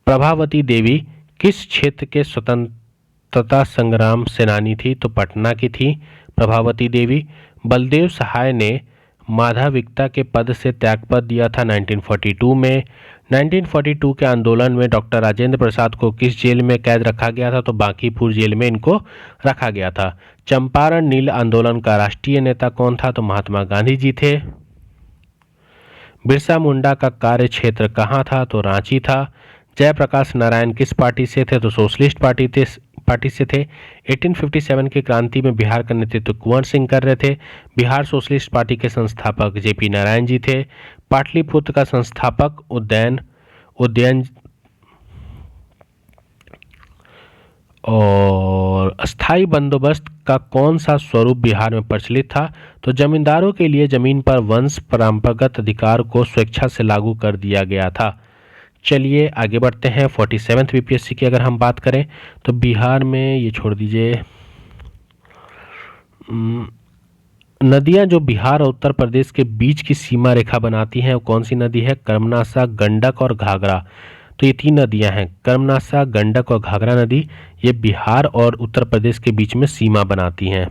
प्रभावती देवी किस क्षेत्र के स्वतंत्रता संग्राम सेनानी थी? तो पटना की थी प्रभावती देवी। बलदेव सहाय ने माधविकता के पद से त्यागपत्र दिया था 1942 में। 1942 के आंदोलन में डॉक्टर राजेंद्र प्रसाद को किस जेल में कैद रखा गया था? तो बांकीपुर जेल में इनको रखा गया था। चंपारण नील आंदोलन का राष्ट्रीय नेता कौन था? तो महात्मा गांधी जी थे। बिरसा मुंडा का कार्य क्षेत्र कहाँ था? तो रांची था। जयप्रकाश नारायण किस पार्टी से थे? तो सोशलिस्ट पार्टी से थे। 1857 की क्रांति में बिहार का नेतृत्व कुंवर सिंह कर रहे थे। बिहार सोशलिस्ट पार्टी के संस्थापक जेपी नारायण जी थे। पाटलिपुत्र का संस्थापक उदयन और स्थायी बंदोबस्त का कौन सा स्वरूप बिहार में प्रचलित था? तो जमींदारों के लिए जमीन पर वंश परंपरागत अधिकार को स्वेच्छा से लागू कर दिया गया था। चलिए आगे बढ़ते हैं। 47th बीपीएससी की अगर हम बात करें तो बिहार में ये छोड़ दीजिए, नदियां जो बिहार और उत्तर प्रदेश के बीच की सीमा रेखा बनाती हैं वो कौन सी नदी है? कर्मनाशा, गंडक और घाघरा। तो ये 3 नदियां हैं, कर्मनाशा, गंडक और घाघरा नदी। ये बिहार और उत्तर प्रदेश के बीच में सीमा बनाती हैं।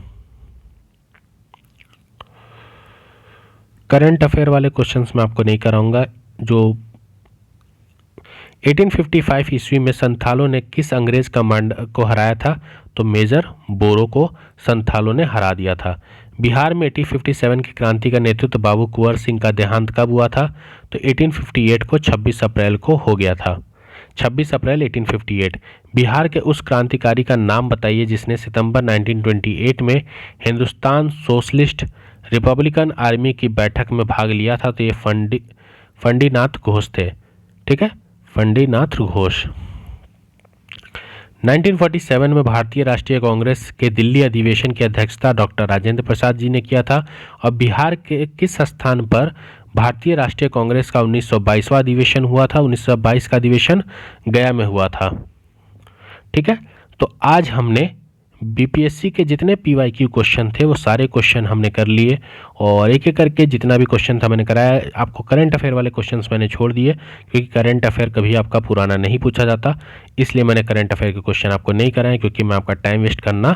करंट अफेयर वाले क्वेश्चंस मैं आपको नहीं कराऊंगा। जो 1855 ईस्वी में संथालों ने किस अंग्रेज कमांडर को हराया था? तो मेजर बोरो को संथालों ने हरा दिया था। बिहार में 1857 की क्रांति का नेतृत्व बाबू कुंवर सिंह का देहांत कब हुआ था? तो 1858 को 26 अप्रैल को हो गया था। 26 अप्रैल 1858। बिहार के उस क्रांतिकारी का नाम बताइए जिसने सितंबर 1928 में हिंदुस्तान सोशलिस्ट रिपब्लिकन आर्मी की बैठक में भाग लिया था। तो ये फंडीनाथ घोष थे। ठीक है, फंडीनाथ घोष। 1947 में भारतीय राष्ट्रीय कांग्रेस के दिल्ली अधिवेशन की अध्यक्षता डॉक्टर राजेंद्र प्रसाद जी ने किया था। और बिहार के किस स्थान पर भारतीय राष्ट्रीय कांग्रेस का 1922वां अधिवेशन हुआ था? 1922 का अधिवेशन गया में हुआ था। ठीक है, तो आज हमने बीपीएससी के जितने पीवाईक्यू क्वेश्चन थे वो सारे क्वेश्चन हमने कर लिए और एक एक करके जितना भी क्वेश्चन था मैंने कराया। आपको करंट अफेयर वाले क्वेश्चंस मैंने छोड़ दिए क्योंकि करंट अफेयर कभी आपका पुराना नहीं पूछा जाता, इसलिए मैंने करंट अफेयर के क्वेश्चन आपको नहीं कराए क्योंकि मैं आपका टाइम वेस्ट करना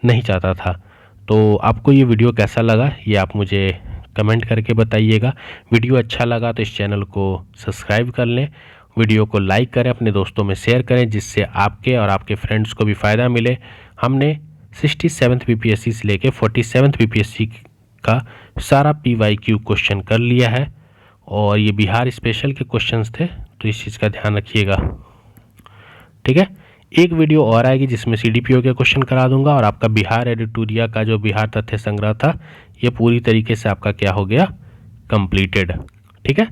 नहीं चाहता था। तो आपको ये वीडियो कैसा लगा ये आप मुझे कमेंट करके बताइएगा। वीडियो अच्छा लगा तो इस चैनल को सब्सक्राइब कर लें, वीडियो को लाइक करें, अपने दोस्तों में शेयर करें जिससे आपके और आपके फ्रेंड्स को भी फ़ायदा मिले। हमने 67th बीपीएससी से लेके 47th बीपीएससी का सारा पीवाईक्यू क्वेश्चन कर लिया है और ये बिहार स्पेशल के क्वेश्चंस थे, तो इस चीज़ का ध्यान रखिएगा। ठीक है, एक वीडियो और आएगी जिसमें सीडीपीओ के क्वेश्चन करा दूंगा और आपका बिहार एडिटोरिया का जो बिहार तथ्य संग्रह था ये पूरी तरीके से आपका क्या हो गया, कंप्लीटेड। ठीक है।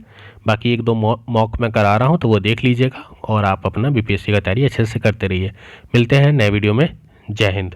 बाकी 1-2 मॉक मैं करा रहा हूँ तो वो देख लीजिएगा और आप अपना बीपीएससी का तैयारी अच्छे से करते रहिए। मिलते हैं नए वीडियो में। जय हिंद।